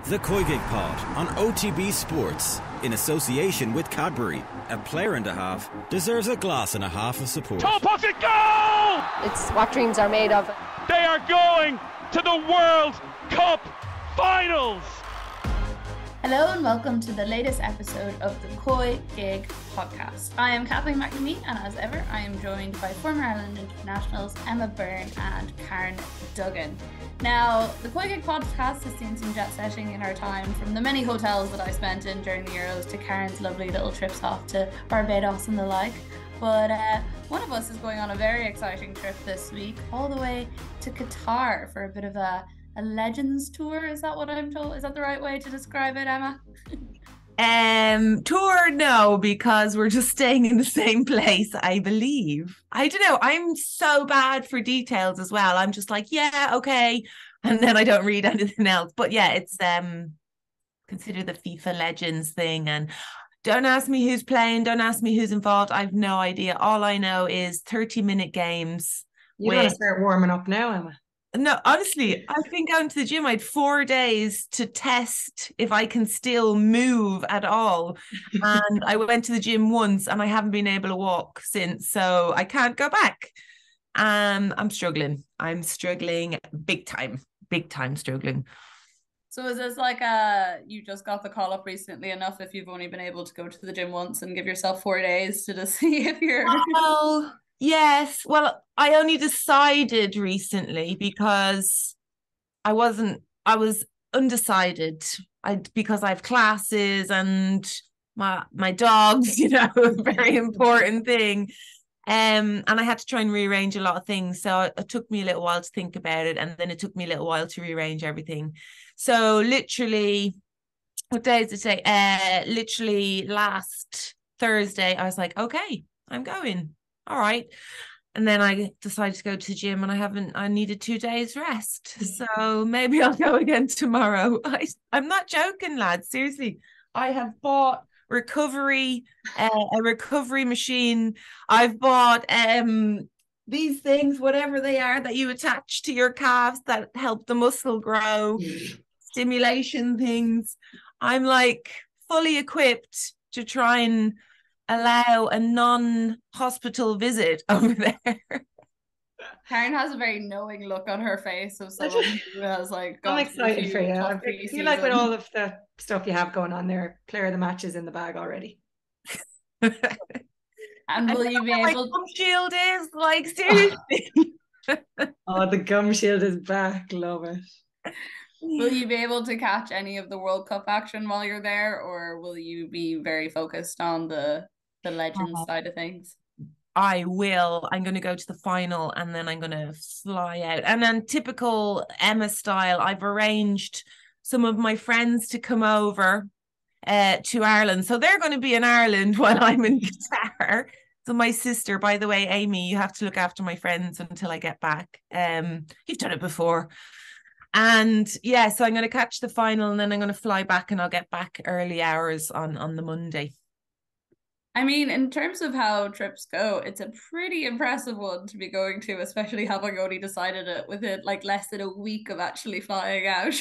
The COYGIG Pod on OTB Sports, in association with Cadbury. A player and a half deserves a glass and a half of support. Top pocket goal! It's what dreams are made of. They are going to the World Cup Finals! Hello and welcome to the latest episode of the COYGIG podcast. I am Kathleen McNamee, and as ever I am joined by former Ireland internationals Emma Byrne and Karen Duggan. Now, the COYGIG podcast has seen some jet setting in our time, from the many hotels that I spent in during the Euros to Karen's lovely little trips off to Barbados and the like. But one of us is going on a very exciting trip this week, all the way to Qatar for a bit of a Legends tour. Is that what I'm told? Is that the right way to describe it, Emma? Tour, no, because we're just staying in the same place, I believe. I don't know. I'm so bad for details as well. I'm just like, yeah, okay. And then I don't read anything else. But yeah, it's consider the FIFA Legends thing. And don't ask me who's playing. Don't ask me who's involved. I've no idea. All I know is 30-minute games. You gotta start warming up now, Emma. No, honestly, I've been going to the gym. I had 4 days to test if I can still move at all. And I went to the gym once and I haven't been able to walk since. So I can't go back. I'm struggling. I'm struggling big time struggling. So is this like you just got the call up recently enough if you've only been able to go to the gym once and give yourself 4 days to just see if you're... Oh, yes. Well, I only decided recently because I was undecided. Because I have classes and my dogs, a very important thing. And I had to try and rearrange a lot of things. So it took me a little while to think about it. And then it took me a little while to rearrange everything. So literally, what day is it today? Literally last Thursday, I was like, okay, I'm going. All right. And then I decided to go to the gym and I needed 2 days rest. So maybe I'll go again tomorrow. I'm not joking, lads. Seriously. I have bought a recovery machine. I've bought these things, whatever they are, that you attach to your calves that help the muscle grow, stimulation things. I'm like fully equipped to try and allow a non-hospital visit over there. Karen has a very knowing look on her face of someone who has like... I'm excited for you. I feel like with all of the stuff you have going on there, player of the match is in the bag already. And will you be able... gum shield is, like, seriously. Oh, the gum shield is back. Love it. Will you be able to catch any of the World Cup action while you're there, or will you be very focused on the Legends side of things? I will. I'm going to go to the final and then I'm going to fly out. And then typical Emma style, I've arranged some of my friends to come over to Ireland. So they're going to be in Ireland while I'm in Qatar. So my sister, by the way, Amy, you have to look after my friends until I get back. You've done it before. And yeah, so I'm going to catch the final and then I'm going to fly back and I'll get back early hours on the Monday. I mean, in terms of how trips go, it's a pretty impressive one to be going to, especially having only decided it within like less than a week of actually flying out.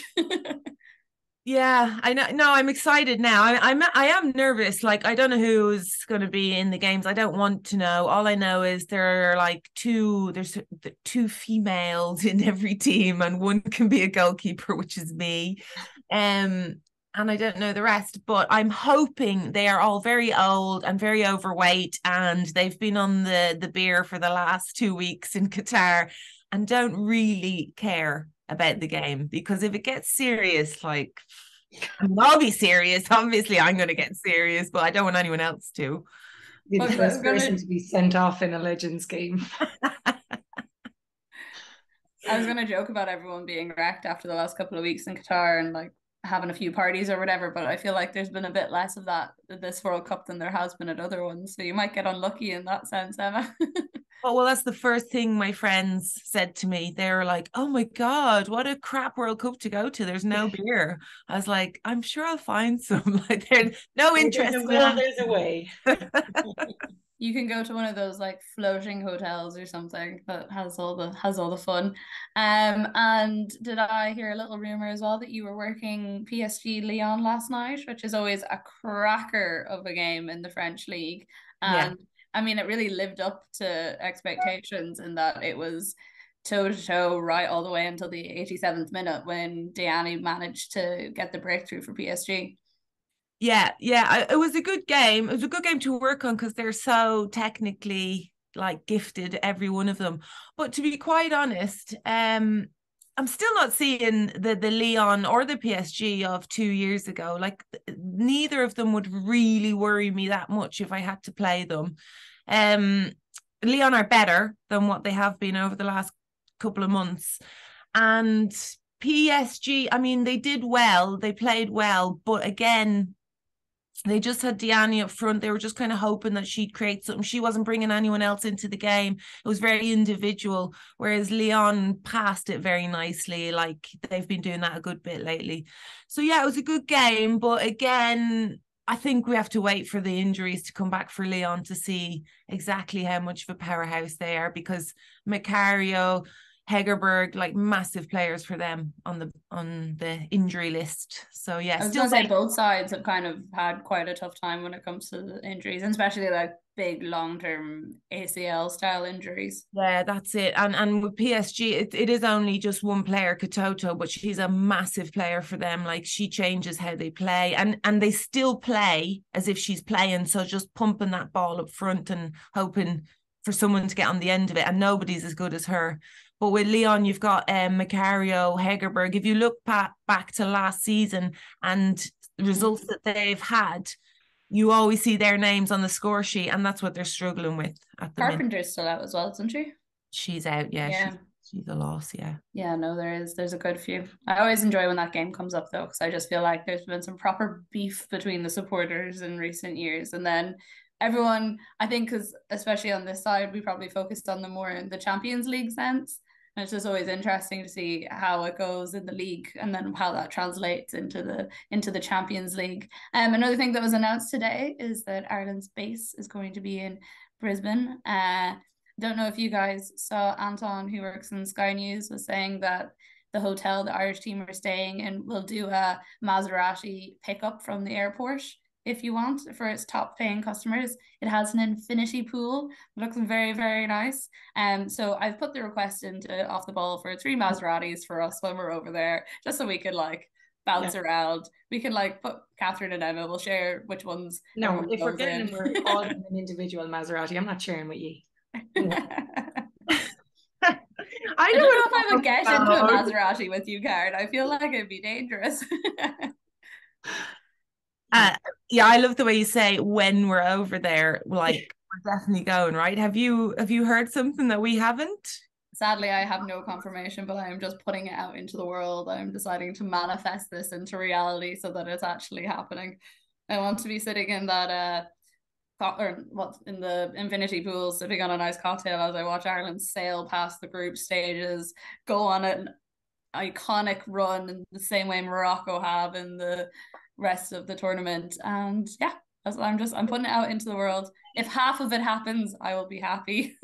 Yeah, I know. No, I'm excited now. I am nervous. Like, I don't know who's going to be in the games. I don't want to know. All I know is there's two females in every team, and one can be a goalkeeper, which is me. And I don't know the rest, but I'm hoping they are all very old and very overweight, and they've been on the beer for the last 2 weeks in Qatar and don't really care about the game. Because if it gets serious, like, I'll be serious. Obviously, I'm going to get serious, but I don't want anyone else to. Be the first person to be sent off in a Legends game. I was going to joke about everyone being wrecked after the last couple of weeks in Qatar and like having a few parties or whatever, but I feel like there's been a bit less of that at this World Cup than there has been at other ones, so you might get unlucky in that sense, Emma. Oh, well, that's the first thing my friends said to me. They were like, oh my God, what a crap World Cup to go to. There's no beer. I was like, I'm sure I'll find some. Like, there's no interest. There's a way. You can go to one of those like floating hotels or something that has all the fun. And did I hear a little rumor as well that you were working PSG Lyon last night, which is always a cracker of a game in the French league. Yeah. And I mean, it really lived up to expectations in that it was toe to toe right all the way until the 87th minute when Diani managed to get the breakthrough for PSG. Yeah, it was a good game. It was a good game to work on because they're so technically like gifted, every one of them. But to be quite honest, I'm still not seeing the Lyon or the PSG of 2 years ago. Like neither of them would really worry me that much if I had to play them. Lyon are better than what they have been over the last couple of months. And PSG, I mean, they did well, they played well, but again, they just had Diani up front. They were just kind of hoping that she'd create something. She wasn't bringing anyone else into the game. It was very individual, whereas Lyon passed it very nicely. Like they've been doing that a good bit lately. So yeah, it was a good game. But again, I think we have to wait for the injuries to come back for Lyon to see exactly how much of a powerhouse they are, because Macario, Hegerberg, like massive players for them on the injury list. So yeah, I was gonna say both sides have kind of had quite a tough time when it comes to the injuries, and especially like big long-term ACL style injuries. Yeah, that's it. And with PSG, it is only just one player, TOTW, but she's a massive player for them. Like she changes how they play, and they still play as if she's playing. So just pumping that ball up front and hoping for someone to get on the end of it, and nobody's as good as her. But with Lyon, you've got Macario, Hegerberg. If you look back to last season and results that they've had, you always see their names on the score sheet, and that's what they're struggling with at the minute. Carpenter's still out as well, isn't she? She's out, yeah. She's a loss, yeah. Yeah, no, there's a good few. I always enjoy when that game comes up though, because I just feel like there's been some proper beef between the supporters in recent years, and then everyone, I think, because especially on this side, we probably focused on the more in the Champions League sense. And it's just always interesting to see how it goes in the league and then how that translates into the Champions League. Another thing that was announced today is that Ireland's base is going to be in Brisbane. Don't know if you guys saw Anton, who works in Sky News, was saying that the hotel the Irish team are staying in will do a Maserati pickup from the airport if you want, for its top paying customers. It has an infinity pool. It looks very, very nice. So I've put the request into Off the Ball for 3 Maseratis for us when we're over there, just so we could like bounce around. We can like put Catherine and Emma, we'll share which ones. No, if we're getting them, we're all an individual Maserati. I'm not sharing with you. I don't know if I would get into a Maserati with you, Karen. I feel like it'd be dangerous. Yeah, I love the way you say when we're over there, like we're definitely going, right? Have you heard something that we haven't? Sadly, I have no confirmation, but I am just putting it out into the world. I'm deciding to manifest this into reality so that it's actually happening. I want to be sitting in that in the infinity pool, sipping on a nice cocktail as I watch Ireland sail past the group stages, go on an iconic run in the same way Morocco have in the rest of the tournament. And yeah, I'm putting it out into the world. If half of it happens, I will be happy.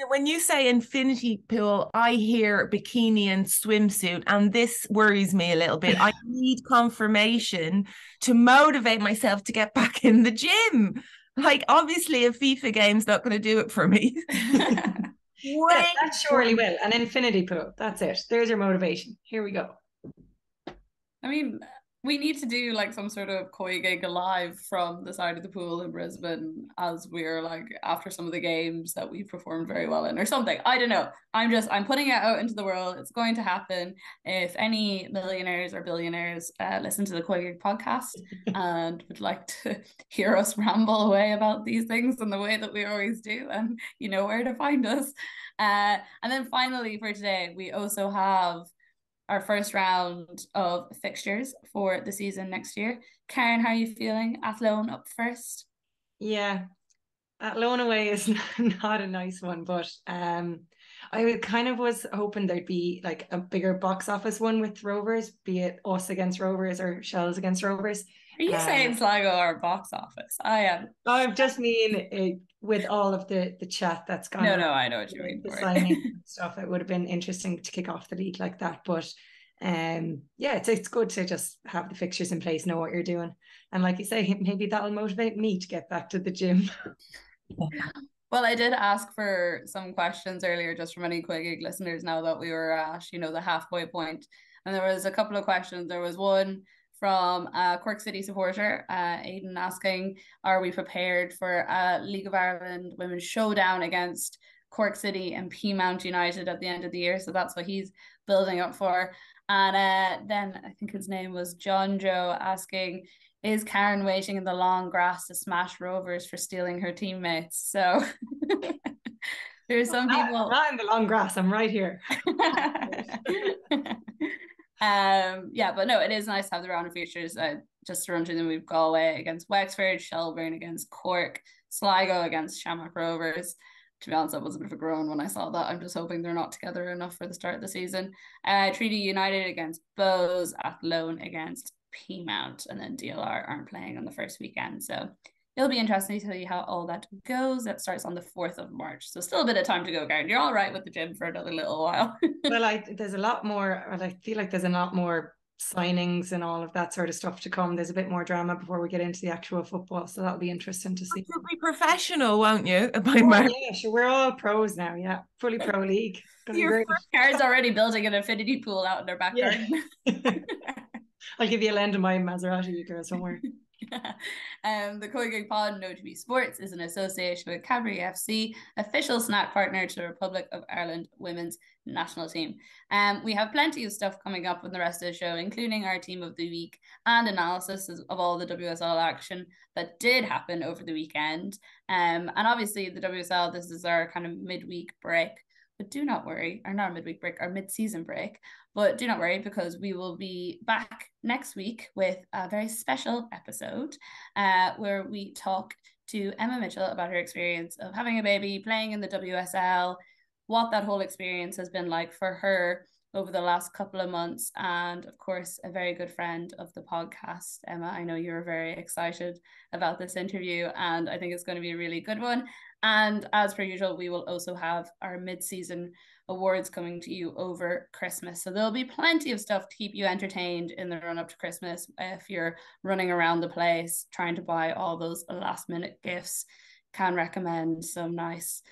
When you say infinity pool, I hear bikini and swimsuit, and this worries me a little bit. I need confirmation to motivate myself to get back in the gym. Like obviously a FIFA game's not going to do it for me. That surely will. An infinity pool, that's it. There's your motivation. Here we go. I mean, we need to do like some sort of COYGIG live from the side of the pool in Brisbane as we're like after some of the games that we performed very well in or something. I don't know. I'm putting it out into the world. It's going to happen. If any millionaires or billionaires listen to the COYGIG podcast and would like to hear us ramble away about these things in the way that we always do, and you know where to find us. And then finally for today, we also have our first round of fixtures for the season next year. Karen, how are you feeling? Athlone up first. Yeah, Athlone away is not a nice one, but I kind of was hoping there'd be like a bigger box office one with Rovers, be it us against Rovers or Shells against Rovers. Are you saying Sligo or box office? I am. I just mean with all of the chat that's gone. No, I know what you mean. The signing and stuff, it would have been interesting to kick off the league like that. But it's good to just have the fixtures in place, know what you're doing, and like you say, maybe that'll motivate me to get back to the gym. Well, I did ask for some questions earlier just from any COYGIG listeners now that we were at, the halfway point. And there was a couple of questions. There was one from a Cork City supporter, Aidan, asking, are we prepared for a League of Ireland Women's Showdown against Cork City and Peamount United at the end of the year? So that's what he's building up for. And then I think his name was John Joe asking, is Karen waiting in the long grass to smash Rovers for stealing her teammates? So there's some people. I'm not in the long grass. I'm right here. But no, it is nice to have the round of features. Just to run through them, we've Galway against Wexford, Shelburne against Cork, Sligo against Shamrock Rovers. To be honest, that was a bit of a groan when I saw that. I'm just hoping they're not together enough for the start of the season. Treaty United against Bows, Athlone against Peamount, and then DLR aren't playing on the first weekend. So it'll be interesting to see how all that goes. That starts on the 4th of March. So still a bit of time to go, Karen. You're all right with the gym for another little while. Well, there's a lot more, I feel like there's a lot more signings and all of that sort of stuff to come. There's a bit more drama before we get into the actual football, so that'll be interesting to see. You'll be professional, won't you? Yeah, sure, we're all pros now. Yeah, fully pro league. Your Karen's already building an affinity pool out in their back garden. I'll give you a lend of my Maserati, you girls, don't worry. The COYGIG Pod and OTB Sports is an association with Cadbury FC, official snack partner to the Republic of Ireland women's national team. We have plenty of stuff coming up in the rest of the show, including our team of the week and analysis of all the WSL action that did happen over the weekend. And obviously the WSL, this is our kind of midweek break. But do not worry, or not our midweek break, our mid-season break. But do not worry, because we will be back next week with a very special episode where we talk to Emma Mitchell about her experience of having a baby, playing in the WSL, what that whole experience has been like for her over the last couple of months, and of course a very good friend of the podcast. Emma, I know you're very excited about this interview, and I think it's going to be a really good one. And as per usual, we will also have our mid-season awards coming to you over Christmas, so there'll be plenty of stuff to keep you entertained in the run-up to Christmas if you're running around the place trying to buy all those last-minute gifts. Can recommend some nice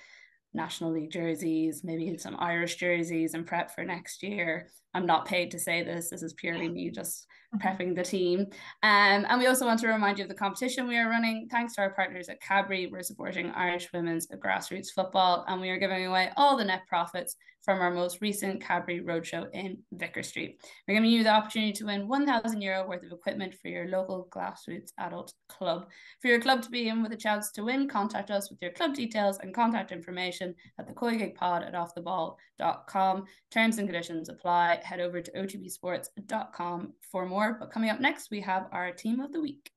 National League jerseys, maybe some Irish jerseys, and prep for next year. I'm not paid to say this is purely me just prepping the team. And we also want to remind you of the competition we are running. Thanks to our partners at Cadbury, we're supporting Irish women's grassroots football, and we are giving away all the net profits from our most recent Cadbury Roadshow in Vicar Street. We're giving you the opportunity to win €1,000 worth of equipment for your local grassroots adult club. For your club to be in with a chance to win, contact us with your club details and contact information at the COYGIGPod@offtheball.com. Terms and conditions apply. Head over to otbsports.com for more. But coming up next, we have our team of the week.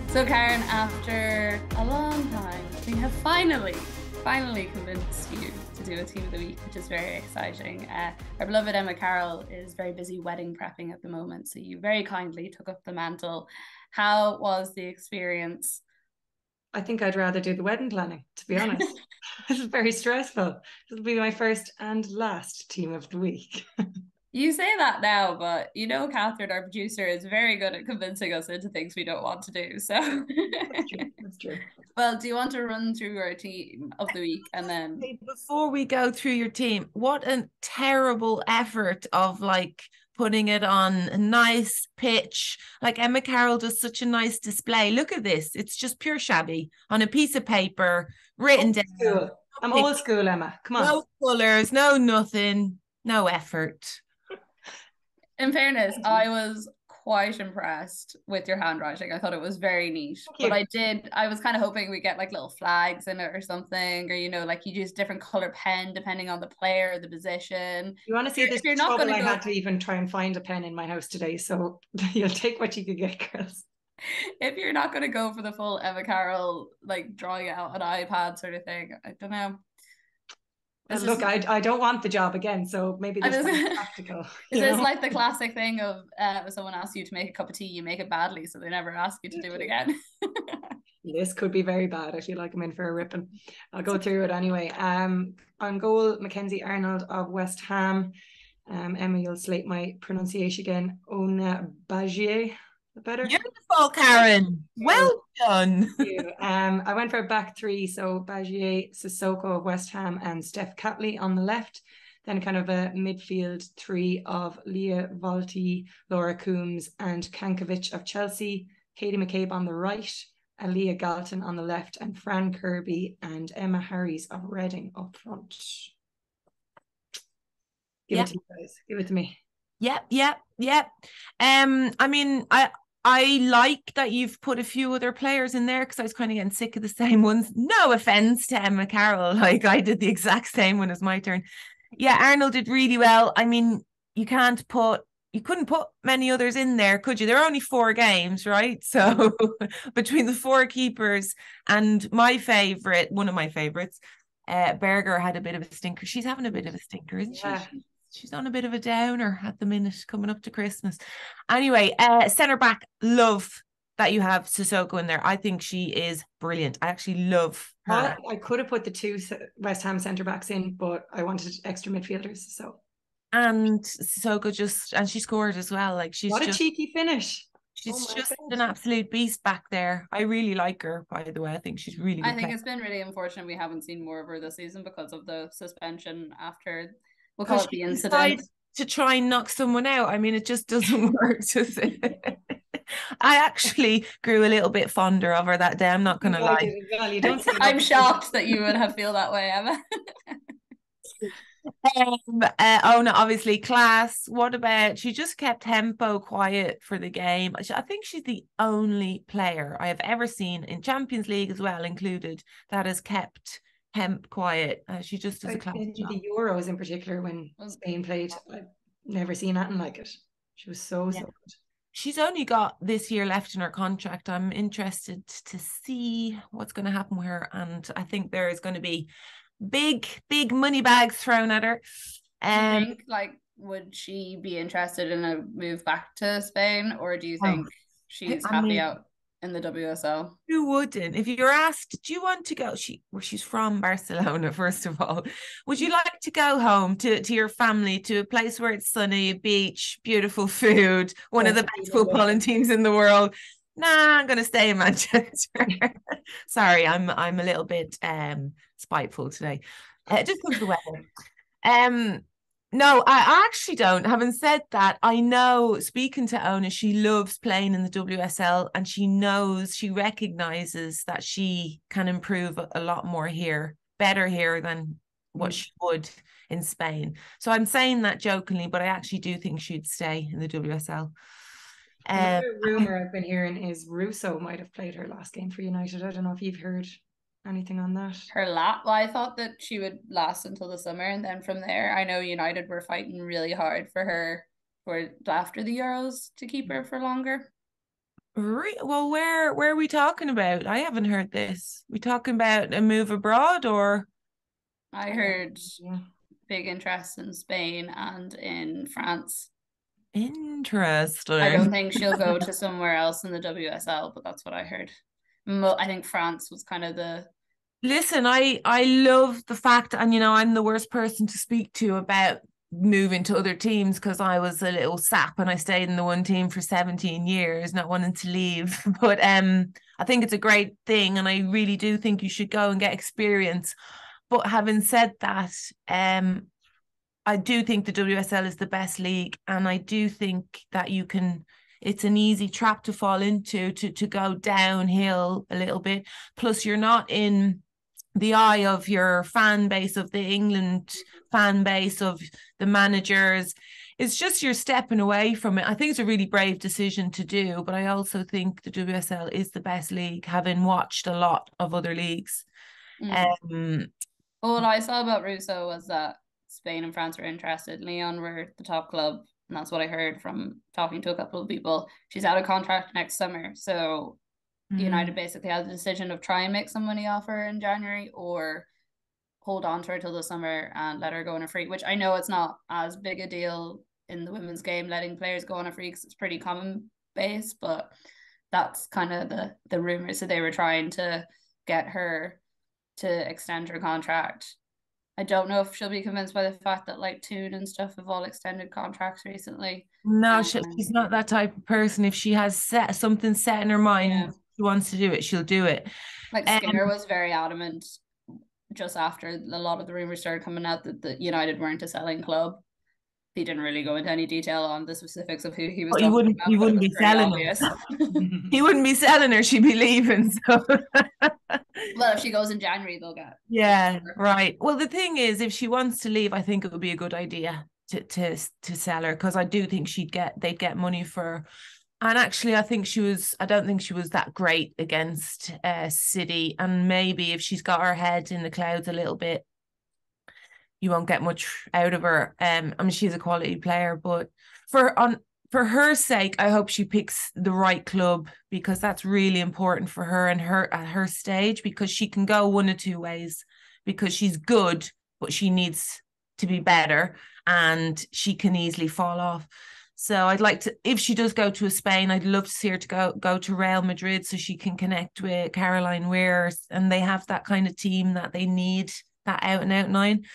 So Karen, after a long time, we have finally convinced you to do a team of the week, which is very exciting. Our beloved Emma Carroll is very busy wedding prepping at the moment, so you very kindly took up the mantle. How was the experience? I think I'd rather do the wedding planning, to be honest. This is very stressful. This will be my first and last team of the week. You say that now, but Catherine, our producer, is very good at convincing us into things we don't want to do. So That's true. Well, do you want to run through our team of the week and then before we go through your team, what a terrible effort of putting it on a nice pitch. Emma Carroll does such a nice display. Look at this. It's just pure shabby on a piece of paper, written down. School. I'm old school, Emma. Come on. No colours, no nothing, no effort. In fairness, I was quite impressed with your handwriting. I thought it was very neat. But I was kind of hoping we get little flags in it or something, or you use different color pen depending on the player or the position. You want to see this? You're not going to had to even try and find a pen in my house today, so you'll take what you could get, girls. if you're not going to go for the full Emma Carroll, like drawing out an iPad sort of thing, I don't know. Look, I don't want the job again, so maybe this is practical. Is this like the classic thing of if someone asks you to make a cup of tea, you make it badly, so they never ask you to do it again? This could be very bad. I feel like I'm in for a ripping. I'll go through it anyway. On goal, Mackenzie Arnold of West Ham. Emma, you'll slate my pronunciation again. Ona Bagier. Better. Beautiful, Karen. Well done. Thank you. I went for a back three, so Bagier, Sissoko of West Ham, and Steph Catley on the left. Then kind of a midfield three of Leah Volti, Laura Coombs, and Kankovic of Chelsea. Katie McCabe on the right, Aaliyah Galton on the left, and Fran Kirby and Emma Harries of Reading up front. Give it to you guys. Give it to me. Yep. I mean, I like that you've put a few other players in there because I was kind of getting sick of the same ones. No offense to Emma Carroll, like I did the exact same when it was my turn. Yeah, Arnold did really well. I mean, you couldn't put many others in there, could you? There are only 4 games, right? So between the 4 keepers and one of my favorites, Berger had a bit of a stinker. She's having a bit of a stinker, isn't she? She's on a bit of a downer at the minute, coming up to Christmas. Anyway, centre back, love that you have Sissoko in there. I think she is brilliant. I actually love her. I could have put the 2 West Ham centre backs in, but I wanted extra midfielders. So, and Sissoko and she scored as well. Like she's what a cheeky finish. She's just an absolute beast back there. I really like her, by the way. I think she's really good. I think it's been really unfortunate we haven't seen more of her this season because of the suspension after. We'll call it the incident. To try and knock someone out. I mean, it just doesn't work, does it? I actually grew a little bit fonder of her that day. I'm not going to lie. Well, you don't I'm shocked that you would have feel that way, Emma. Ona, obviously, class. What about, she just kept tempo quiet for the game. I think she's the only player I have ever seen in Champions League as well included that has kept quiet. She just does a class job. The Euros in particular, when Spain played, I've never seen anything like it. She was so good. She's only got this year left in her contract. I'm interested to see what's going to happen with her, and I think there is going to be big money bags thrown at her. Do you think, like, would she be interested in a move back to Spain, or do you think she's happy out in the WSL? Who wouldn't? If you're asked, do you want to go? She's from Barcelona, first of all. Would you like to go home to your family, to a place where it's sunny, a beach, beautiful food, one of the best footballing teams in the world? Nah, I'm going to stay in Manchester. Sorry, I'm a little bit spiteful today. Just because of the weather. No, I actually don't. Having said that, I know, speaking to Ona, she loves playing in the WSL, and she recognizes that she can improve a lot more here, better here than what she would in Spain. So I'm saying that jokingly, but I actually do think she'd stay in the WSL. Another rumour I've been hearing is Russo might have played her last game for United. I don't know if you've heard anything on that. Well, I thought that she would last until the summer, and then from there, I know United were fighting really hard for her after the Euros to keep her for longer. Well, where are we talking about? I haven't heard this. We talking about a move abroad, or? I heard big interest in Spain and in France. Interesting. I don't think she'll go to somewhere else in the WSL, but that's what I heard. I think France was kind of the... Listen, I love the fact, and I'm the worst person to speak to about moving to other teams because I was a little sap and I stayed in the one team for 17 years, not wanting to leave. But I think it's a great thing, and I really do think you should go and get experience. But having said that, I do think the WSL is the best league, and I do think that it's an easy trap to fall into to go downhill a little bit. Plus, you're not in the eye of your fan base, of the England fan base, of the managers. It's just you're stepping away from it. I think it's a really brave decision to do, but I also think the WSL is the best league, having watched a lot of other leagues. All I saw about Russo was that Spain and France were interested. Lyon were the top club, and that's what I heard from talking to a couple of people. She's out of contract next summer, so United basically has the decision of try and make some money off her in January or hold on to her till the summer and let her go on a free, which I know it's not as big a deal in the women's game, letting players go on a free, because it's pretty commonplace, but that's kind of the rumours. So they were trying to get her to extend her contract. I don't know if she'll be convinced by the fact that like Toon and stuff have all extended contracts recently. No, she's not that type of person. If she has something set in her mind, she wants to do it, she'll do it. Like Skinner was very adamant just after a lot of the rumors started coming out that the United weren't a selling club. He didn't really go into any detail on the specifics of who he was. He wouldn't be selling her. He wouldn't be selling her. She'd be leaving. So, well, if she goes in January, they'll get. Yeah, right. Well, the thing is, if she wants to leave, I think it would be a good idea to sell her, because I do think they'd get money for her. And actually, I don't think she was that great against City. And maybe if she's got her head in the clouds a little bit, you won't get much out of her. I mean, she's a quality player, but for her sake, I hope she picks the right club, because that's really important for her and her at her stage, because she can go one of two ways, because she's good, but she needs to be better and she can easily fall off. So I'd like to, if she does go to Spain, I'd love to see her to go to Real Madrid so she can connect with Caroline Weir, and they have that kind of team that they need, that out and out nine.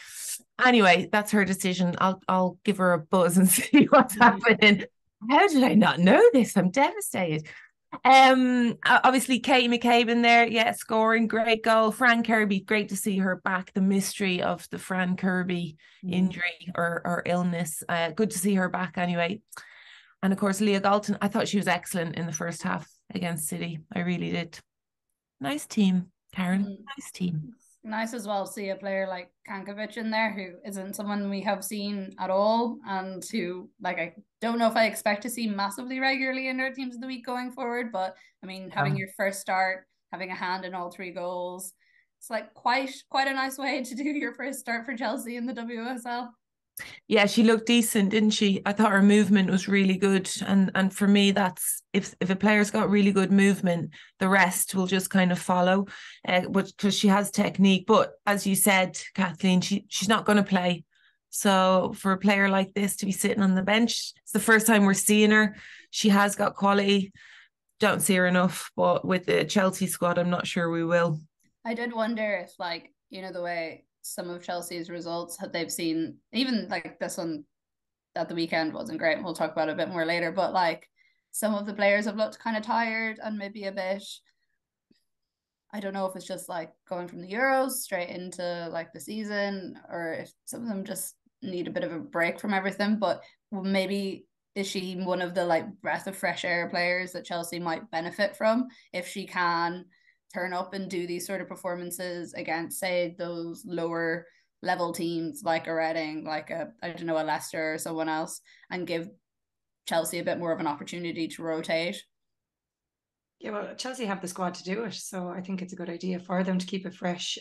Anyway, that's her decision. I'll give her a buzz and see what's happening. How did I not know this? I'm devastated. Obviously Katie McCabe in there, scoring, great goal. Fran Kirby, great to see her back. The mystery of the Fran Kirby injury or illness, good to see her back anyway. And of course Leah Galton, I thought she was excellent in the first half against City. I really did. Nice team, Karen. Nice team. Nice as well to see a player like Kankovic in there, who isn't someone we have seen at all, and who, like, I don't know if I expect to see massively regularly in our teams of the week going forward, but I mean, having your first start, having a hand in all 3 goals, it's like quite a nice way to do your first start for Chelsea in the WSL. Yeah, she looked decent, didn't she? I thought her movement was really good. And for me, that's if a player's got really good movement, the rest will just kind of follow, because she has technique. But as you said, Kathleen, she's not going to play. So for a player like this to be sitting on the bench, it's the first time we're seeing her. She has got quality. Don't see her enough, but with the Chelsea squad, I'm not sure we will. I did wonder if, like, you know, the way some of Chelsea's results that they've seen, even like this one at the weekend wasn't great, and we'll talk about it a bit more later, but like some of the players have looked kind of tired and maybe a bit, I don't know if it's just like going from the Euros straight into like the season, or if some of them just need a bit of a break from everything. But maybe is she one of the like breath of fresh air players that Chelsea might benefit from if she can turn up and do these sort of performances against, say, those lower level teams like a Reading, like a Leicester or someone else, and give Chelsea a bit more of an opportunity to rotate. Yeah, well, Chelsea have the squad to do it, so I think it's a good idea for them to keep it fresh.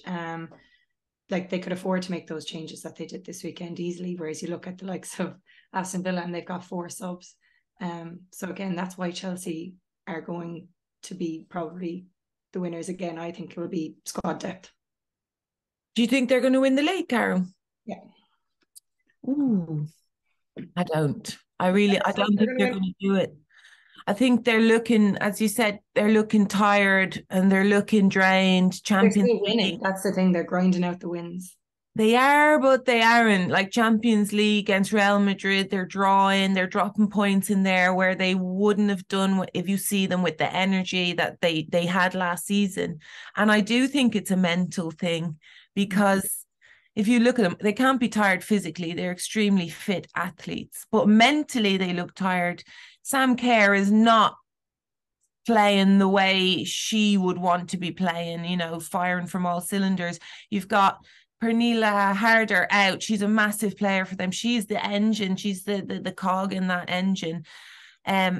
Like they could afford to make those changes that they did this weekend easily, whereas you look at the likes of Aston Villa and they've got 4 subs. So again, that's why Chelsea are going to be probably the winners again. I think it will be squad depth. Do you think they're going to win the league, Carol? Yeah. Ooh, I don't. I don't think they're going to do it. I think they're looking, as you said, they're looking tired and they're looking drained. Champions They're still winning. That's the thing. They're grinding out the wins. They are, but they aren't. Like Champions League against Real Madrid, they're drawing, they're dropping points in there where they wouldn't have done if you see them with the energy that they had last season. And I do think it's a mental thing, because if you look at them, they can't be tired physically. They're extremely fit athletes, but mentally they look tired. Sam Kerr is not playing the way she would want to be playing, you know, firing from all cylinders. You've got Pernilla Harder out. She's a massive player for them. She's the engine. She's the cog in that engine.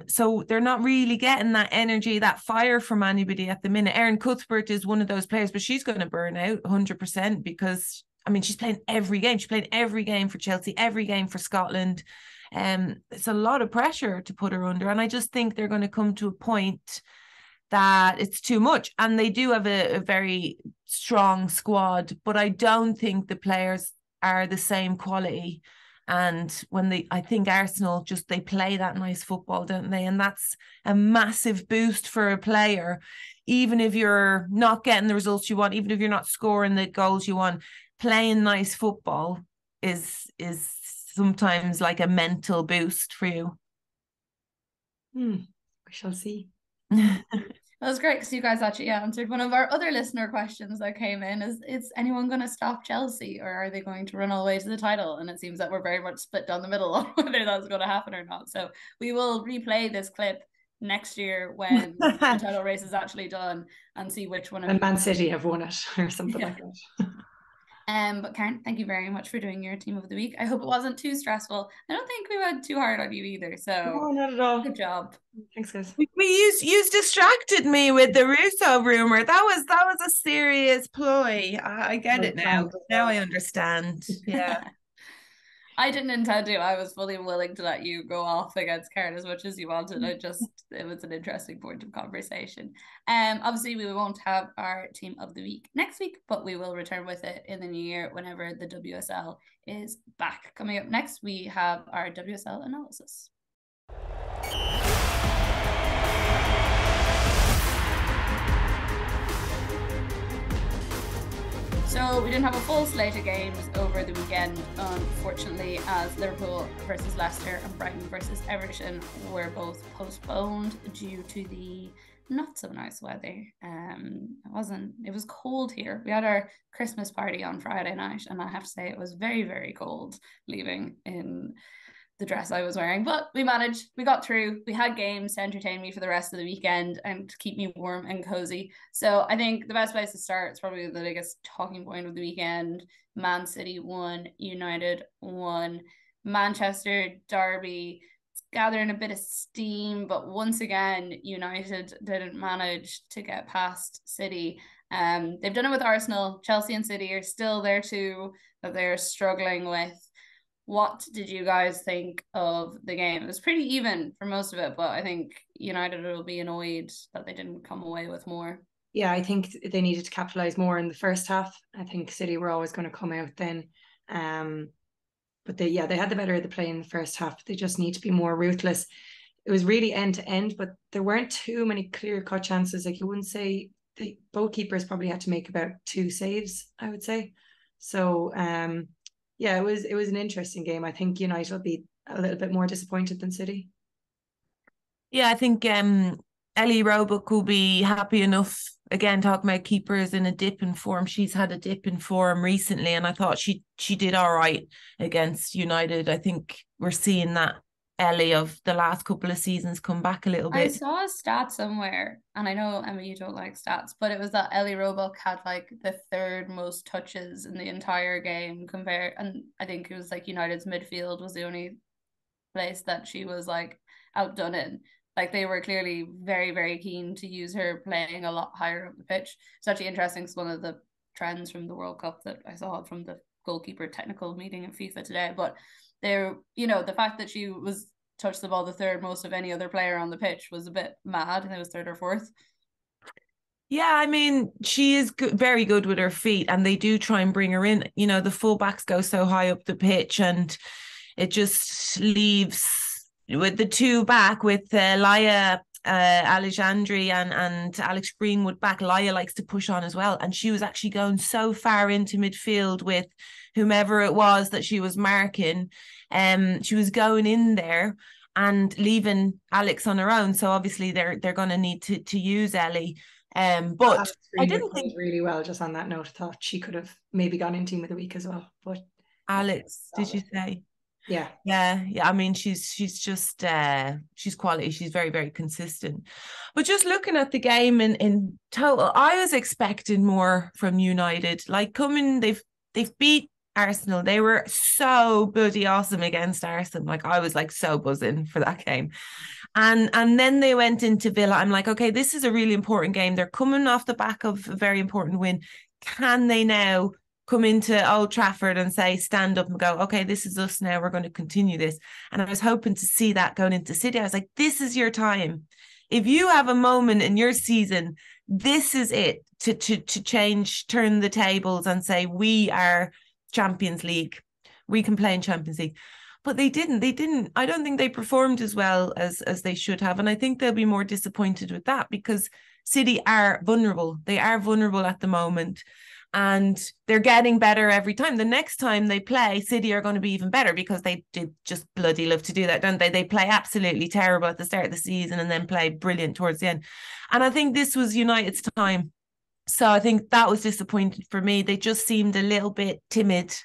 So they're not really getting that energy, that fire from anybody at the minute. Erin Cuthbert is one of those players, but she's going to burn out 100%, because I mean, she's playing every game. She's playing every game for Chelsea, every game for Scotland. It's a lot of pressure to put her under. And I just think they're going to come to a point that it's too much. And they do have a very strong squad, but I don't think the players are the same quality. And I think Arsenal they play that nice football, don't they? And that's a massive boost for a player. Even if you're not getting the results you want, even if you're not scoring the goals you want, playing nice football is sometimes like a mental boost for you. We shall see. That was great because you guys actually answered one of our other listener questions that came in is anyone going to stop Chelsea, or are they going to run all the way to the title? And it seems that we're very much split down the middle on whether that's going to happen or not. So we will replay this clip next year when the title race is actually done and see which one. And Man City have won it or something like that. But Karen, thank you very much for doing your team of the week. I hope it wasn't too stressful. I don't think we went too hard on you either. So no, not at all. Good job. Thanks, guys. You distracted me with the Russo rumor. That was a serious ploy. I get it now. Now I understand. Yeah. I didn't intend to. I was fully willing to let you go off against Karen as much as you wanted. It was an interesting point of conversation. Obviously we won't have our team of the week next week, but we will return with it in the new year whenever the WSL is back. Coming up next, we have our WSL analysis. So we didn't have a full slate of games over the weekend, unfortunately, as Liverpool versus Leicester and Brighton versus Everton were both postponed due to the not so nice weather. It was cold here. We had our Christmas party on Friday night, and I have to say it was very, very cold leaving in the dress I was wearing, but we managed. We got through. We had games to entertain me for the rest of the weekend and to keep me warm and cozy. So I think the best place to start is probably the biggest talking point of the weekend. Man City won, United won, Manchester derby. It's gathering a bit of steam, but once again, United didn't manage to get past City. They've done it with Arsenal. Chelsea and City are still there too, that they're struggling with. What did you guys think of the game? It was pretty even for most of it, but I think United will be annoyed that they didn't come away with more. Yeah, I think they needed to capitalise more in the first half. I think City were always going to come out then. But they had the better of the play in the first half. They just need to be more ruthless. It was really end to end, but there weren't too many clear-cut chances. Like, you wouldn't say both keepers probably had to make about 2 saves, I would say. So yeah, it was an interesting game. I think United will be a little bit more disappointed than City. Yeah, I think Ellie Roebuck will be happy enough. Again, talking about keepers in a dip in form. She's had a dip in form recently, and I thought she did all right against United. I think we're seeing that Ellie of the last couple of seasons come back a little bit. I saw a stat somewhere, and I know, Emma, you don't like stats, but it was that Ellie Roebuck had like the 3rd most touches in the entire game compared, and I think it was like United's midfield was the only place that she was like outdone in. Like, they were clearly very, very keen to use her playing a lot higher up the pitch. It's actually interesting. It's one of the trends from the World Cup that I saw from the goalkeeper technical meeting in FIFA today. But there, the fact that she was touched the ball the 3rd most of any other player on the pitch was a bit mad. And it was 3rd or 4th. Yeah, I mean, she is very good with her feet, and they do try and bring her in. The fullbacks go so high up the pitch, and it just leaves with the 2 back with Laia Alexandri and Alex Greenwood back. Laia likes to push on as well, and she was actually going so far into midfield with whomever it was that she was marking. She was going in there and leaving Alex on her own. So obviously they're going to need to use Ellie. But I didn't think really well. Just on that note, I thought she could have maybe gone in team of the week as well. But Alex, did you say? Yeah. I mean, she's just she's quality. She's very, very consistent. But just looking at the game in total, I was expecting more from United. Like, they've beat Arsenal. They were so bloody awesome against Arsenal. Like, I was like so buzzing for that game. And then they went into Villa. I'm like, okay, this is a really important game. They're coming off the back of a very important win. Can they now come into Old Trafford and say, stand up and go, okay, this is us now, we're going to continue this. And I was hoping to see that going into City. I was like, this is your time. If you have a moment in your season, this is it to change, turn the tables and say, we are Champions League. We can play in Champions League. But they didn't. I don't think they performed as well as they should have. And I think they'll be more disappointed with that because City are vulnerable. They are vulnerable at the moment. And they're getting better every time. The next time they play, City are going to be even better because they did just bloody love to do that, don't they? They play absolutely terrible at the start of the season and then play brilliant towards the end. And I think this was United's time. So I think that was disappointing for me. They just seemed a little bit timid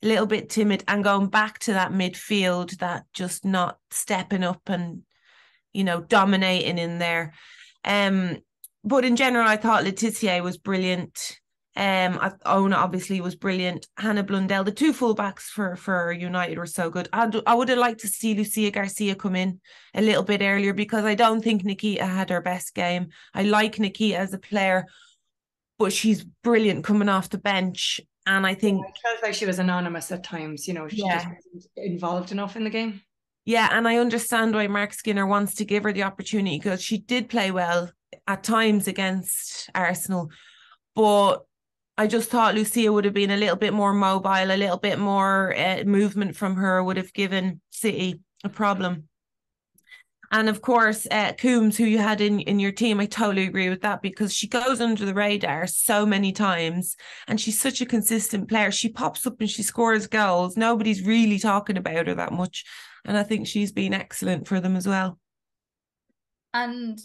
and going back to that midfield, that just not stepping up and, dominating in there. But in general, I thought Laetitia was brilliant. Ona obviously was brilliant. Hannah Blundell, the two fullbacks for United were so good. I would have liked to see Lucia Garcia come in a little bit earlier because I don't think Nikita had her best game. I like Nikita as a player, but she's brilliant coming off the bench. And I think it felt like she was anonymous at times. She just wasn't involved enough in the game. Yeah, and I understand why Mark Skinner wants to give her the opportunity because she did play well at times against Arsenal, but I just thought Lucia would have been a little bit more mobile, a little bit more movement from her would have given City a problem. And of course, Coombs, who you had in your team, I totally agree with that because she goes under the radar so many times and she's such a consistent player. She pops up and she scores goals. Nobody's really talking about her that much. And I think she's been excellent for them as well. And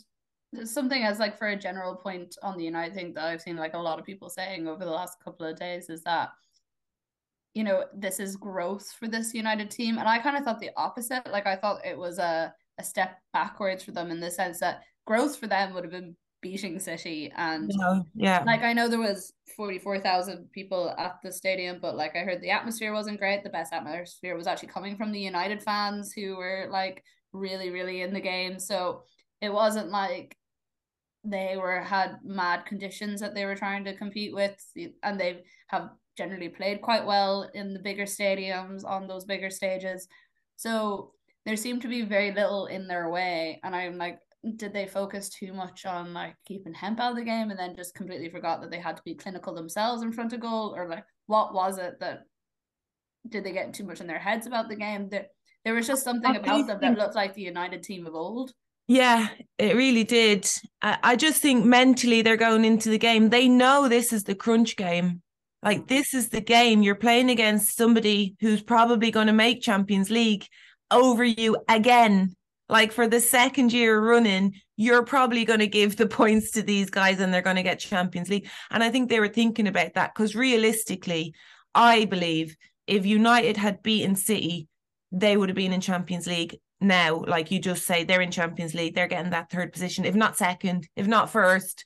something as for a general point on the United thing that I've seen a lot of people saying over the last couple of days is that this is growth for this United team, and I kind of thought the opposite. I thought it was a step backwards for them in the sense that growth for them would have been beating City. And I know there was 44,000 people at the stadium, but I heard the atmosphere wasn't great. The best atmosphere was actually coming from the United fans who were really, really in the game. So it wasn't they had mad conditions that they were trying to compete with, and they have generally played quite well in the bigger stadiums on those bigger stages. So there seemed to be very little in their way, and I'm did they focus too much on keeping Hemp out of the game and then just completely forgot that they had to be clinical themselves in front of goal? Or what was it that did they get too much in their heads about the game? There was just something about them that looked like the United team of old. Yeah, it really did. I just think mentally they're going into the game. They know this is the crunch game. This is the game. You're playing against somebody who's probably going to make Champions League over you again. For the second year running, you're probably going to give the points to these guys and they're going to get Champions League. And I think they were thinking about that because realistically, I believe if United had beaten City, they would have been in Champions League. Now, you just say, they're in Champions League, they're getting that third position, if not second, if not first,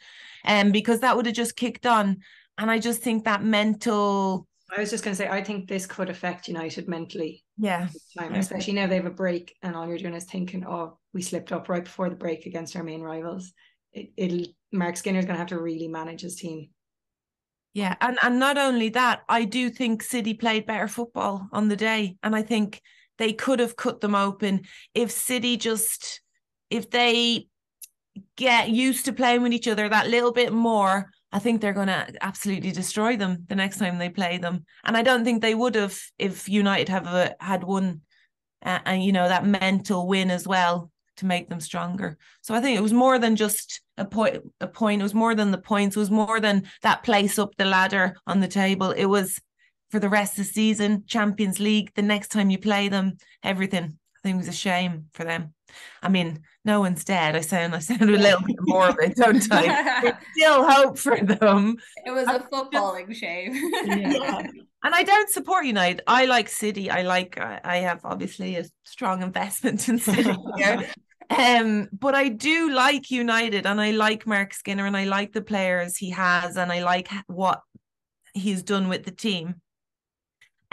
because that would have just kicked on. And I just think that mental... I was just going to say, I think this could affect United mentally. Yeah. Especially now they have a break and all you're doing is thinking, we slipped up right before the break against our main rivals. Mark Skinner's going to have to really manage his team. Yeah, and not only that, I do think City played better football on the day. And I think they could have cut them open if City if they get used to playing with each other that little bit more. I think they're going to absolutely destroy them the next time they play them. And I don't think they would have if United had won, that mental win as well to make them stronger. So I think it was more than just a point. It was more than the points. It was more than that place up the ladder on the table. It was for the rest of the season, Champions League, the next time you play them, everything. I think it was a shame for them. I mean, no one's dead. I sound a little bit morbid, don't I? There's still hope for them. It was a footballing shame. Yeah. And I don't support United. I like City. I have obviously a strong investment in City here. But I do like United and I like Mark Skinner and I like the players he has and I like what he's done with the team.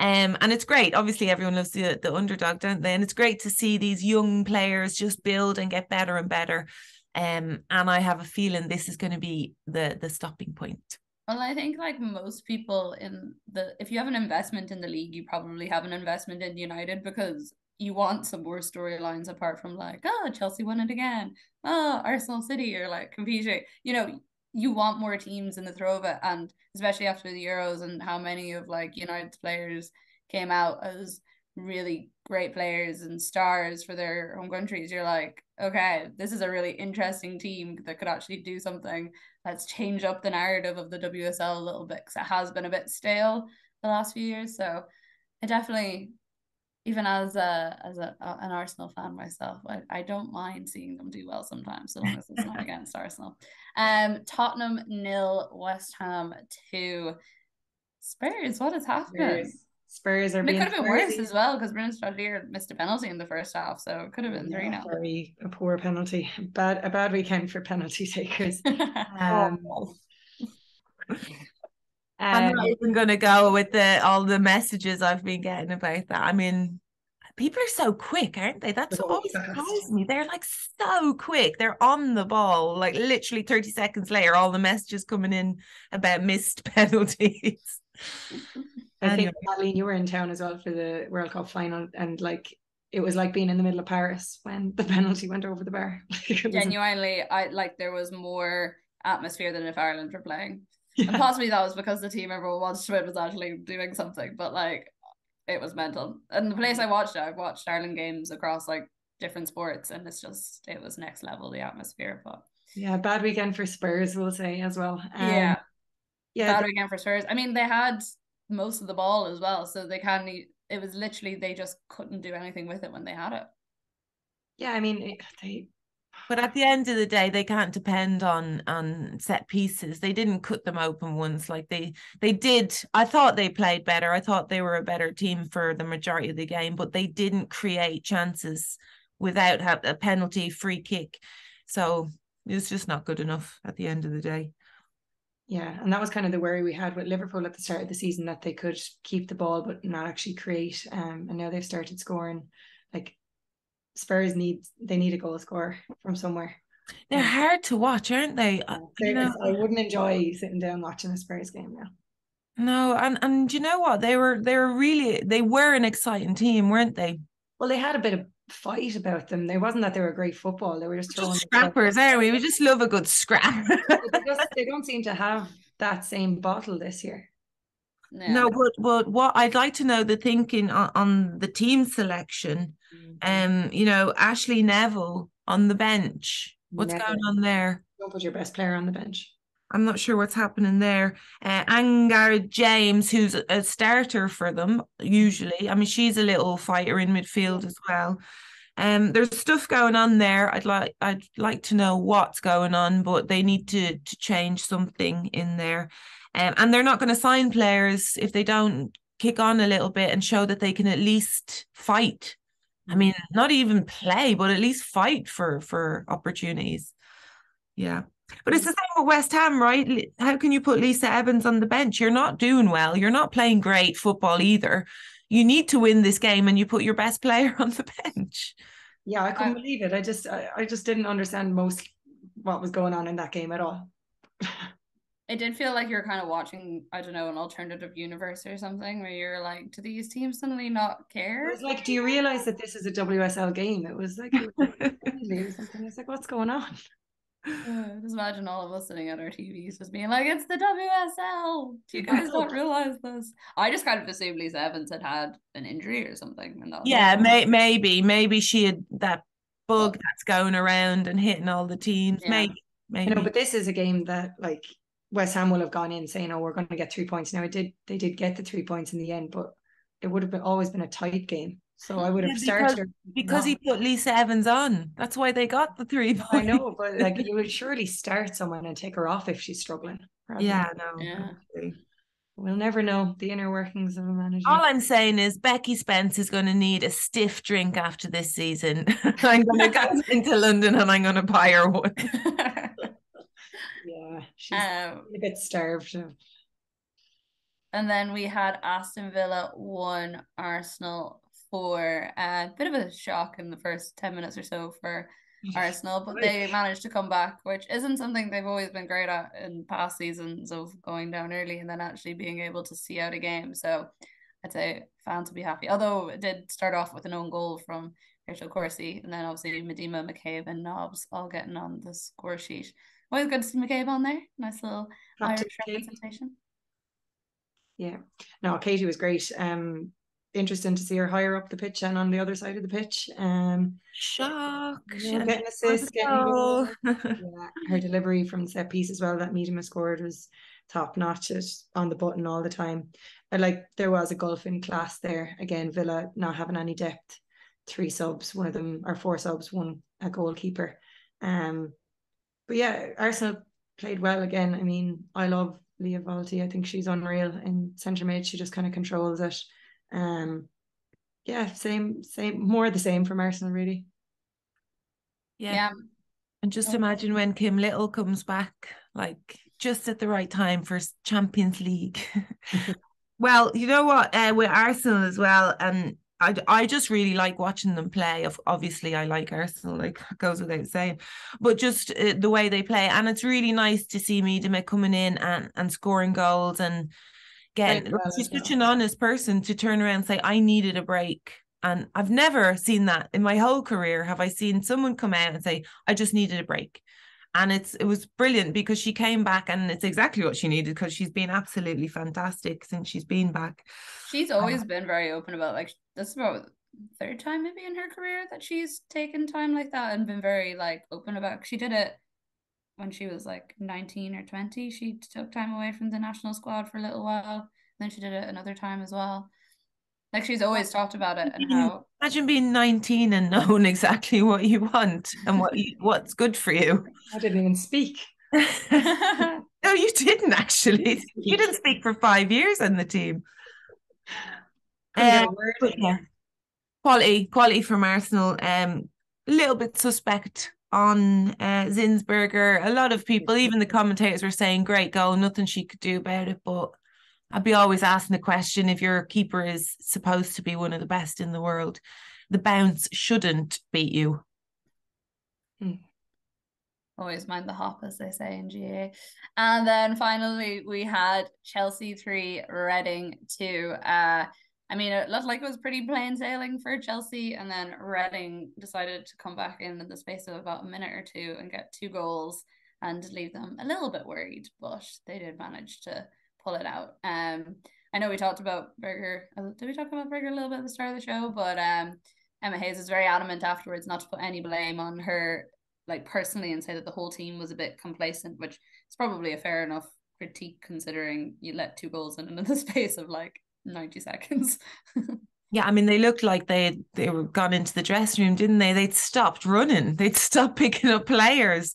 And it's great. Obviously, everyone loves the underdog, don't they? And it's great to see these young players just build and get better and better. And I have a feeling this is going to be the stopping point. Well, I think like most people if you have an investment in the league, you probably have an investment in United because you want some more storylines apart from like, oh, Chelsea won it again. Oh, Arsenal City are like competing. You want more teams in the throw of it. And especially after the Euros and how many of like United's players came out as really great players and stars for their home countries, you're like, okay, this is a really interesting team that could actually do something. Let's change up the narrative of the WSL a little bit because it has been a bit stale the last few years. So I definitely, even as an Arsenal fan myself, I don't mind seeing them do well sometimes, so long as it's not against Arsenal. Tottenham 0, West Ham 2. Spurs, what is happening? Spurs are it being. It could have been worse as well because Brendan Stradlier missed a penalty in the first half, so it could have been 3-0. Very a poor penalty. A bad weekend for penalty takers. I'm not even going to go with all the messages I've been getting about that. I mean, people are so quick, aren't they? That's what always surprised me. They're like so quick. They're on the ball. Like literally 30 seconds later, all the messages coming in about missed penalties. I think, Kathleen, you were in town as well for the World Cup final, and like it was like being in the middle of Paris when the penalty went over the bar. Genuinely, there was more atmosphere than if Ireland were playing. Yeah. And possibly that was because the team everyone watched to win was actually doing something, but like it was mental. And the place I've watched Ireland games across like different sports, and it was next level, the atmosphere. But yeah, bad weekend for Spurs, we'll say as well. Bad weekend for Spurs. I mean, they had most of the ball as well, so it was literally they just couldn't do anything with it when they had it. Yeah, I mean but at the end of the day, they can't depend on set pieces. They didn't cut them open once like they did. I thought they played better. I thought they were a better team for the majority of the game, but they didn't create chances without a penalty, free kick. So it was just not good enough at the end of the day. Yeah, and that was kind of the worry we had with Liverpool at the start of the season, that they could keep the ball but not actually create. And now they've started scoring. Like Spurs need a goal scorer from somewhere. They're hard to watch, aren't they? I wouldn't enjoy sitting down watching a Spurs game now. No, and you know what? They were an exciting team, weren't they? Well, they had a bit of fight about them. It wasn't that they were great football. They were just throwing scrappers, aren't we? We just love a good scrap. They don't seem to have that same bottle this year. No, but what I'd like to know the thinking on the team selection. Ashley Neville on the bench. What's going on there? Don't put your best player on the bench. I'm not sure what's happening there. Angar James, who's a starter for them usually. I mean, she's a little fighter in midfield as well. There's stuff going on there. I'd like to know what's going on, but they need to change something in there. And they're not going to sign players if they don't kick on a little bit and show that they can at least fight. I mean, not even play, but at least fight for opportunities. Yeah. But it's the same with West Ham, right? How can you put Lisa Evans on the bench? You're not doing well. You're not playing great football either. You need to win this game and you put your best player on the bench. Yeah, I couldn't believe it. I just didn't understand what was going on in that game at all. It did feel like you're kind of watching, I don't know, an alternative universe or something where you're like, do these teams suddenly not care? It was like, do you realize that this is a WSL game? It was like, or something. It's like, what's going on? Just imagine all of us sitting at our TVs just being like, it's the WSL. Do you guys not realize this? I just kind of assumed Lisa Evans had an injury or something. Maybe she had that bug that's going around and hitting all the teams. Yeah. Maybe. But this is a game that like West Ham will have gone in saying, oh, we're going to get 3 points. Now they did get the 3 points in the end, but it would have always been a tight game. So I would have started because he put Lisa Evans on. That's why they got the 3 points. I know, but like you would surely start someone and take her off if she's struggling. Yeah. We'll never know the inner workings of a manager. All I'm saying is Becky Spence is going to need a stiff drink after this season. I'm going to go into London and I'm going to buy her one. Yeah, she's a bit starved. And then we had Aston Villa 1, Arsenal 4. A bit of a shock in the first 10 minutes or so for Arsenal, but they managed to come back, which isn't something they've always been great at in past seasons, of going down early and then actually being able to see out a game. So I'd say fans to be happy. Although it did start off with an own goal from Rachel Corsi, and then obviously Medema, McCabe and Nobbs all getting on the score sheet. Always good to see McCabe on there. Nice little Irish representation. Yeah. No, Katie was great. Interesting to see her higher up the pitch and on the other side of the pitch. Shock. Getting assists, getting goals. Yeah, her delivery from the set piece as well that Medema scored was top notch. It on the button all the time. There was a gulf in class there. Again, Villa not having any depth. 3 subs, one of them, or 4 subs, one a goalkeeper. But yeah, Arsenal played well again. I mean, I love Leah Volti. I think she's unreal in centre mid. She just kind of controls it. Yeah, same, more of the same from Arsenal, really. Yeah. And just imagine when Kim Little comes back, like just at the right time for Champions League. Well, you know what, with Arsenal as well, and I just really like watching them play. Obviously, I like Arsenal, like goes without saying, but just the way they play. And it's really nice to see Medema coming in and scoring goals and getting. She's such an honest person to turn around and say, I needed a break. And I've never seen that in my whole career. Have I seen someone come out and say, I just needed a break? And it was brilliant because she came back and it's exactly what she needed, because she's been absolutely fantastic since she's been back. She's always been very open about, like, this is about the 3rd time maybe in her career that she's taken time like that and been very like open about. She did it when she was like 19 or 20. She took time away from the national squad for a little while. Then she did it another time as well. Like, she's always talked about it. And how, imagine being 19 and knowing exactly what you want and what's good for you. I didn't even speak. No, you didn't actually. You didn't speak for 5 years in the team. But yeah, quality from Arsenal. A little bit suspect on Zinsberger. A lot of people, even the commentators, were saying great goal, nothing she could do about it. But I'd be always asking the question, if your keeper is supposed to be one of the best in the world, the bounce shouldn't beat you. Always mind the hop, as they say in GA. And then finally we had Chelsea 3, Reading 2. I mean, it looked like it was pretty plain sailing for Chelsea, and then Reading decided to come back in the space of about a minute or two and get 2 goals and leave them a little bit worried, but they did manage to pull it out. I know we talked about Berger. Did we talk about Berger a little bit at the start of the show? But Emma Hayes was very adamant afterwards not to put any blame on her, like, personally, and say that the whole team was a bit complacent, which is probably a fair enough critique considering you let 2 goals in the space of like 90 seconds. Yeah, I mean, they looked like they were gone into the dressing room, didn't they? They'd stopped running. They'd stopped picking up players.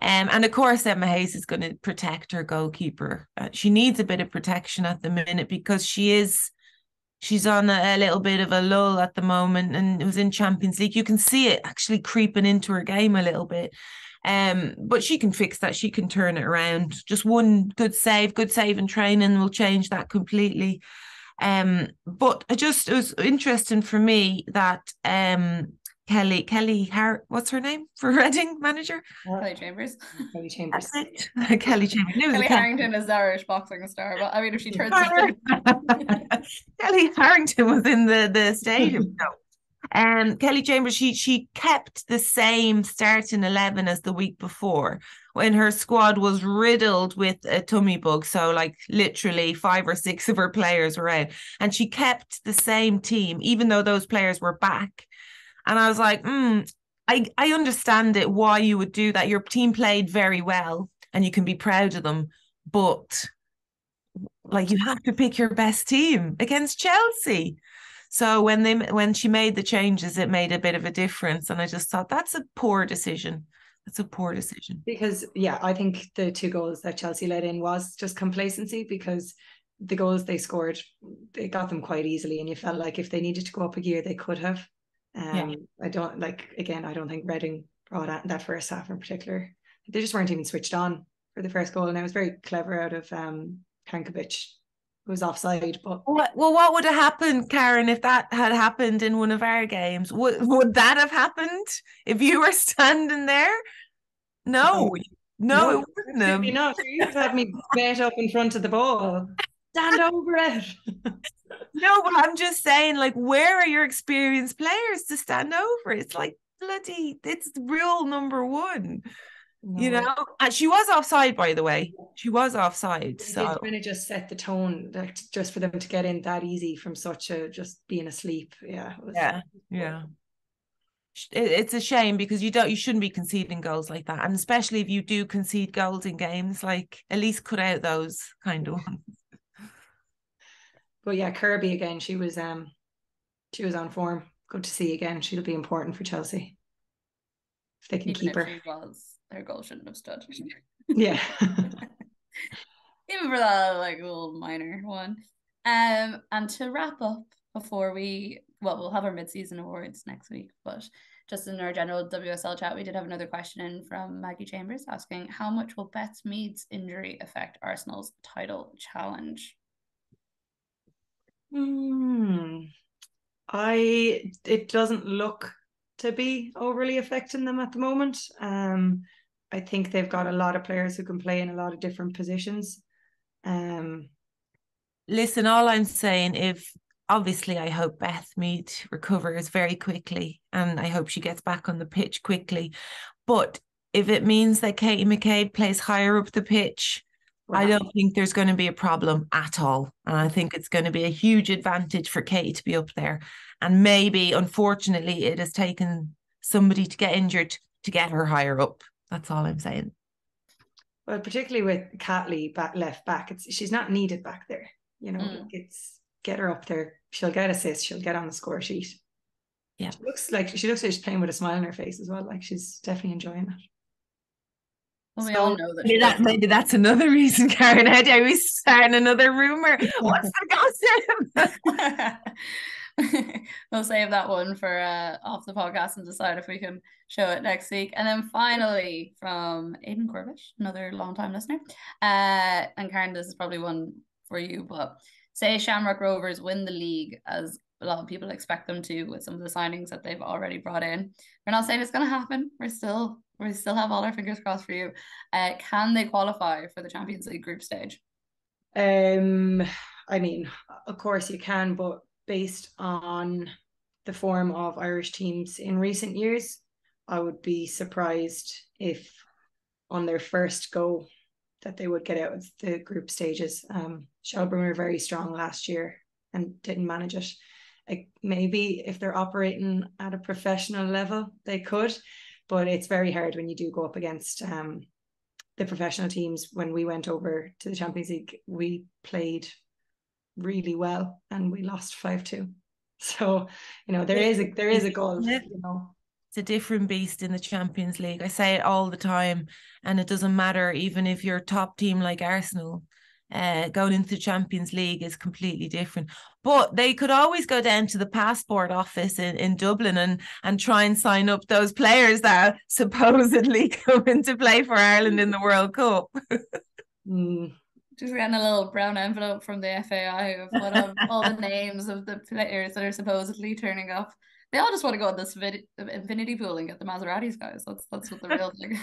And of course, Emma Hayes is going to protect her goalkeeper. She needs a bit of protection at the minute because she's on a little bit of a lull at the moment, and it was in Champions League. You can see it actually creeping into her game a little bit. But she can fix that. She can turn it around. Just one good save in training will change that completely. But it was interesting for me that Kelly what's her name for Reading manager? Kelly Chambers. Kelly Chambers. Kelly Chambers. Kelly Harrington is the Irish boxing star, but I mean, if she turns Kelly Harrington was in the stadium. Kelly Chambers, she kept the same starting 11 as the week before, when her squad was riddled with a tummy bug. So like literally 5 or 6 of her players were out, and she kept the same team even though those players were back. And I was like, I understand it, why you would do that. Your team played very well and you can be proud of them, but like, you have to pick your best team against Chelsea. So when she made the changes, it made a bit of a difference. And I just thought that's a poor decision. That's a poor decision. Because, yeah, I think the 2 goals that Chelsea let in was just complacency, because the goals they scored, they got them quite easily. And you felt like if they needed to go up a gear, they could have. I don't think Reading brought out that first half in particular. They just weren't even switched on for the first goal. And it was very clever out of Kankovic. was offside. But what would have happened, Karen, if that had happened in one of our games? Would that have happened if you were standing there? No, it wouldn't have. Not. You had me bet up in front of the ball. Stand over it. No, but I'm just saying, like, where are your experienced players to stand over? It's like it's rule number one. No. You know, and she was offside, by the way. She was offside. So it kind of just set the tone, like, just for them to get in that easy from such a just being asleep. Yeah. Yeah. It's a shame because you shouldn't be conceding goals like that, and especially if you do concede goals in games, like, at least cut out those kind of ones. But yeah, Kirby again, she was on form. Good to see again. She'll be important for Chelsea if they can keep her. Her goal shouldn't have stood. Yeah. Even for that, like, little minor one. And to wrap up, before we'll have our mid-season awards next week, but just in our general WSL chat, we did have another question in from Maggie Chambers asking, how much will Beth Mead's injury affect Arsenal's title challenge? It doesn't look to be overly affecting them at the moment. I think they've got a lot of players who can play in a lot of different positions. Listen, all I'm saying, obviously I hope Beth Mead recovers very quickly and I hope she gets back on the pitch quickly. But if it means that Katie McCabe plays higher up the pitch, I don't think there's going to be a problem at all. And I think it's going to be a huge advantage for Katie to be up there. And maybe, unfortunately, it has taken somebody to get injured to get her higher up. That's all I'm saying. Well, particularly with Kathleen left back, she's not needed back there. You know, it's get her up there. She'll get assists. She'll get on the score sheet. Yeah, she looks like she's playing with a smile on her face as well. Like, she's definitely enjoying it. Well, we all know that. Maybe that's another reason, Karen. How do we start another rumor? What's the gossip? We'll save that one for off the podcast and decide if we can show it next week. And then finally, from Aidan Corbett, another long-time listener. And Karen, this is probably one for you, but say Shamrock Rovers win the league, as a lot of people expect them to with some of the signings that they've already brought in. We're not saying it's going to happen. We still have all our fingers crossed for you. Can they qualify for the Champions League group stage? I mean, of course you can, but based on the form of Irish teams in recent years, I would be surprised if on their first go that they would get out of the group stages. Shelburne were very strong last year and didn't manage it. Maybe if they're operating at a professional level, they could, but it's very hard when you do go up against the professional teams. When we went over to the Champions League, we played really well and we lost 5-2. So, you know, there is a goal, you know. It's a different beast in the Champions League. I say it all the time, and it doesn't matter even if you're a top team like Arsenal. Going into the Champions League is completely different. But they could always go down to the passport office in Dublin and try and sign up those players that supposedly come into play for Ireland in the World Cup. Just getting a little brown envelope from the FAI of all the names of the players that are supposedly turning up. They all just want to go on this infinity pool and get the Maseratis, guys. That's what the real thing.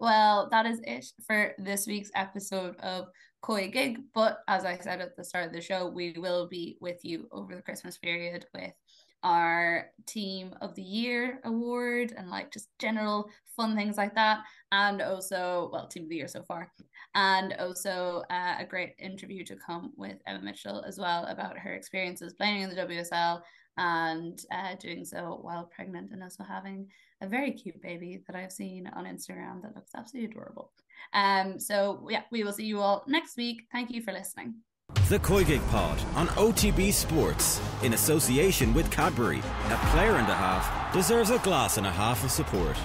Well, that is it for this week's episode of COYGIG. But as I said at the start of the show, we will be with you over the Christmas period with our Team of the Year award and like just general fun things like that. And also, well, Team of the Year so far. And also a great interview to come with Emma Mitchell as well about her experiences playing in the WSL and doing so while pregnant, and also having a very cute baby that I've seen on Instagram that looks absolutely adorable. So yeah, we will see you all next week. Thank you for listening. The COYGIG Pod on OTB Sports in association with Cadbury. A player and a half deserves a glass and a half of support.